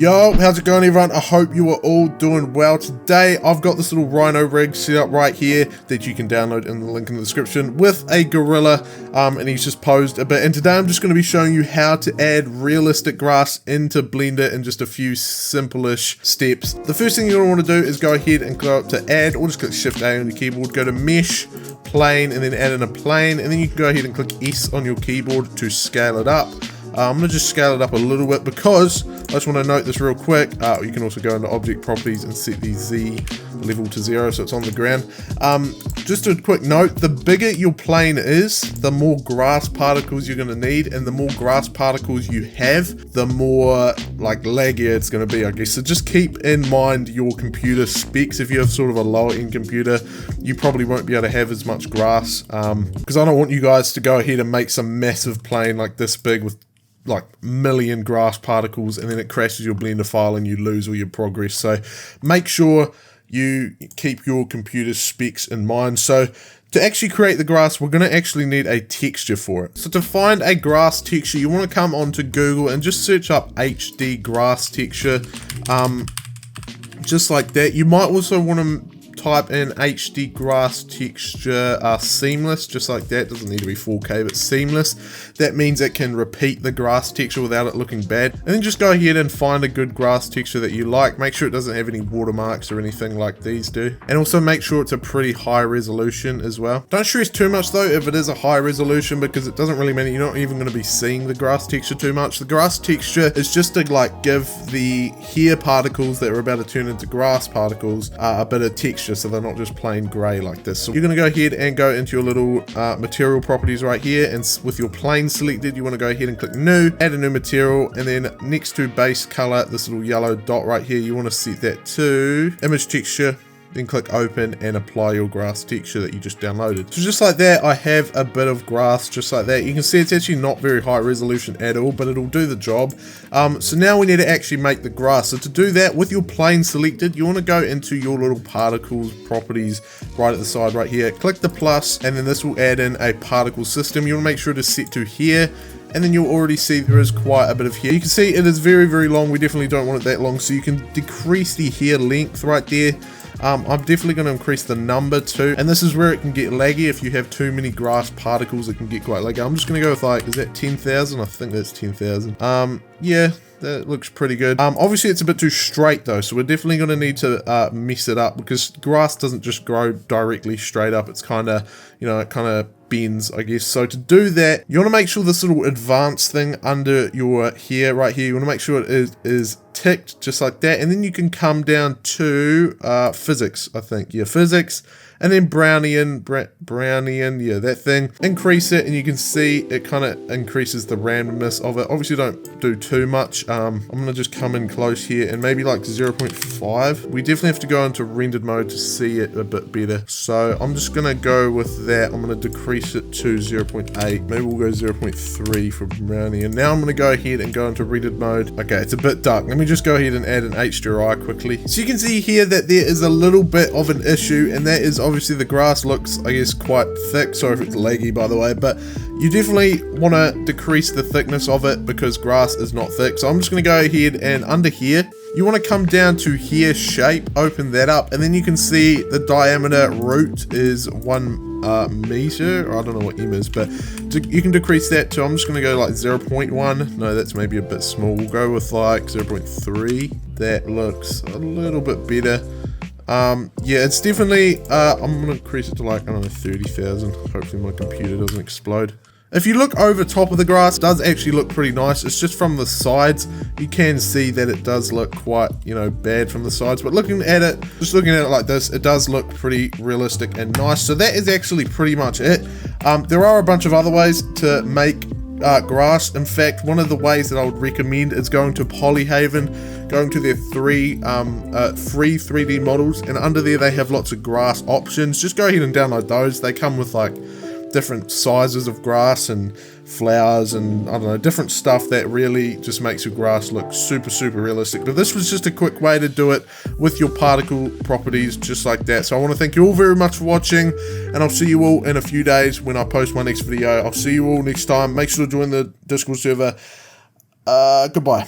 Yo, how's it going everyone? I hope you are all doing well. Today I've got this little Rhino rig set up right here that you can download in the link in the description with a gorilla, and he's just posed a bit. And today I'm just going to be showing you how to add realistic grass into Blender in just a few simple-ish steps. The first thing you're going to want to do is go ahead and go up to add, or just click Shift A on your keyboard, go to mesh, plane, and then add in a plane, and then you can go ahead and click S on your keyboard to scale it up. I'm going to just scale it up a little bit because I just want to note this real quick. You can also go into object properties and set the Z level to 0 so it's on the ground. Just a quick note, the bigger your plane is, the more grass particles you're going to need, and the more grass particles you have, the more like laggier it's going to be, I guess. So just keep in mind your computer specs. If you have sort of a lower end computer, you probably won't be able to have as much grass, because I don't want you guys to go ahead and make some massive plane like this big with like million grass particles and then it crashes your Blender file and you lose all your progress. So make sure you keep your computer specs in mind. So to actually create the grass, we're going to actually need a texture for it. So to find a grass texture, you want to come onto Google and just search up HD grass texture, just like that. You might also want to type in HD grass texture seamless, just like that. Doesn't need to be 4K, but seamless. That means it can repeat the grass texture without it looking bad. And then just go ahead and find a good grass texture that you like. Make sure it doesn't have any watermarks or anything like these do. And also make sure it's a pretty high resolution as well. Don't stress too much though if it is a high resolution, because it doesn't really matter. You're not even going to be seeing the grass texture too much. The grass texture is just to like give the hair particles that are about to turn into grass particles a bit of texture, so they're not just plain gray like this. So you're going to go ahead and go into your little material properties right here, and with your plane selected, you want to go ahead and click new, add a new material, and then next to base color, this little yellow dot right here, you want to set that to image texture. Then click open and apply your grass texture that you just downloaded. So just like that, I have a bit of grass just like that. You can see it's actually not very high resolution at all, but it'll do the job. So now we need to actually make the grass. So to do that, with your plane selected, you want to go into your little particles properties right at the side right here. Click the plus, and then this will add in a particle system. You want to make sure to set to here. And then you'll already see there is quite a bit of hair. You can see it is very, very long. We definitely don't want it that long. So you can decrease the hair length right there. I'm definitely going to increase the number too. And this is where it can get laggy. If you have too many grass particles, it can get quite laggy. I'm just going to go with like, is that 10,000? I think that's 10,000. Yeah, that looks pretty good. Obviously it's a bit too straight though, so we're definitely going to need to mess it up, because grass doesn't just grow directly straight up. It's kind of, you know, it kind of bends, I guess. So to do that, you want to make sure this little advanced thing under your hair right here, you want to make sure it is ticked just like that, and then you can come down to physics, I think. Yeah, physics, and then Brownian, yeah, that thing. Increase it, and you can see it kind of increases the randomness of it. Obviously don't do too much. I'm gonna just come in close here and maybe like 0.5. We definitely have to go into rendered mode to see it a bit better. So I'm just gonna go with that. I'm gonna decrease it to 0.8. Maybe we'll go 0.3 for Brownian. Now I'm gonna go ahead and go into rendered mode. Okay, it's a bit dark. Let me just go ahead and add an HDRI quickly. So you can see here that there is a little bit of an issue, and that is obviously the grass looks, I guess, quite thick. Sorry if it's laggy, by the way, but you definitely want to decrease the thickness of it because grass is not thick. So I'm just going to go ahead and under here, you want to come down to hair shape, open that up, and then you can see the diameter root is 1 meter. I don't know what M is, but you can decrease that to, I'm just going to go like 0.1. No, that's maybe a bit small. We'll go with like 0.3. That looks a little bit better. Yeah, it's definitely, I'm going to increase it to like, I don't know, 30,000. Hopefully my computer doesn't explode. If you look over top of the grass, it does actually look pretty nice. It's just from the sides, you can see that it does look quite, you know, bad from the sides. But looking at it, just looking at it like this, it does look pretty realistic and nice. So that is actually pretty much it. There are a bunch of other ways to make grass. In fact, one of the ways that I would recommend is going to Polyhaven, going to their free 3D models, and under there they have lots of grass options. Just go ahead and download those. They come with like different sizes of grass and flowers and I don't know, different stuff that really just makes your grass look super, super realistic. But this was just a quick way to do it with your particle properties just like that. So I want to thank you all very much for watching, and I'll see you all in a few days when I post my next video. I'll see you all next time. Make sure to join the Discord server. Goodbye.